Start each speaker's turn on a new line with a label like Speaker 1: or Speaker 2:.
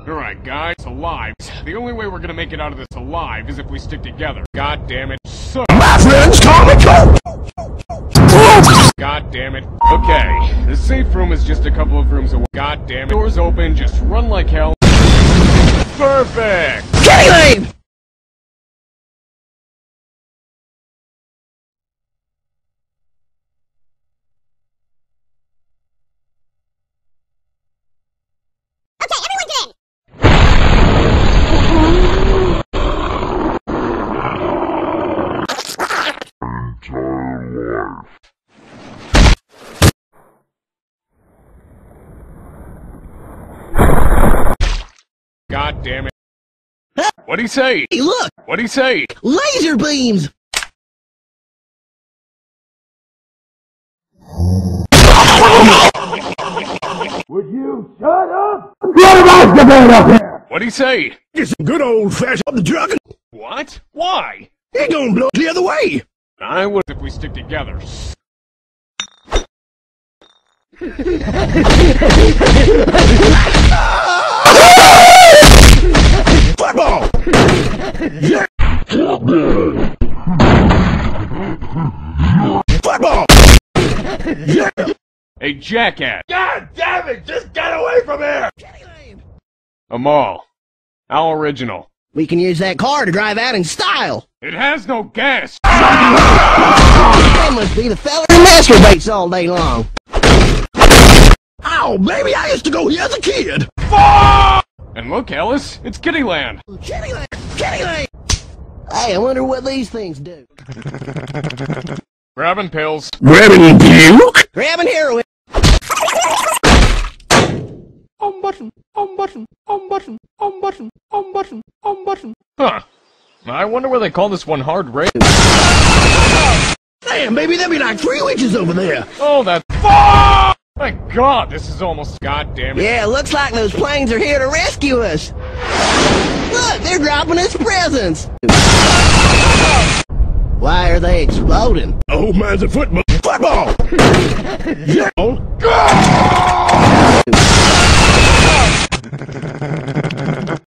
Speaker 1: Alright, guys, alive. The only way we're gonna make it out of this alive is if we stick together. God damn it. So
Speaker 2: My friends call me Colt!
Speaker 1: God damn it. Okay, the safe room is just a couple of rooms away. God damn it. Doors open, just run like hell. Perfect!
Speaker 2: Kitty Lane!
Speaker 1: God damn it. What'd he say?
Speaker 2: Hey, look!
Speaker 1: What'd he say?
Speaker 2: Laser beams! Would you shut up? What about the bed up here?
Speaker 1: What'd he say?
Speaker 2: Get some good old-fashioned drug.
Speaker 1: What? Why?
Speaker 2: He gonna blow the other way.
Speaker 1: I would if we stick together.
Speaker 2: Football! Yeah! Football! Yeah!
Speaker 1: Hey, jackass!
Speaker 2: God damn it! Just get away from here!
Speaker 1: Amal. How original.
Speaker 2: We can use that car to drive out in style.
Speaker 1: It has no gas!
Speaker 2: That must be the fella who masturbates all day long. Oh, baby, I used to go here as a kid.
Speaker 1: And look, Ellis, it's Kittyland.
Speaker 2: Kittyland! Kittyland! Hey, I wonder what these things do.
Speaker 1: Grabbing pills.
Speaker 2: Grabbing puke? Grabbing heroin.
Speaker 1: Button, button, button, button, button, button. Huh. I wonder where they call this one hard rail.
Speaker 2: Damn, baby, that'd be like 3 witches over there.
Speaker 1: Oh, that's my God, this is almost goddamn it.
Speaker 2: Yeah, looks like those planes are here to rescue us. Look, they're dropping us presents. Why are they exploding? Oh, mine's a football. Football! Yeah.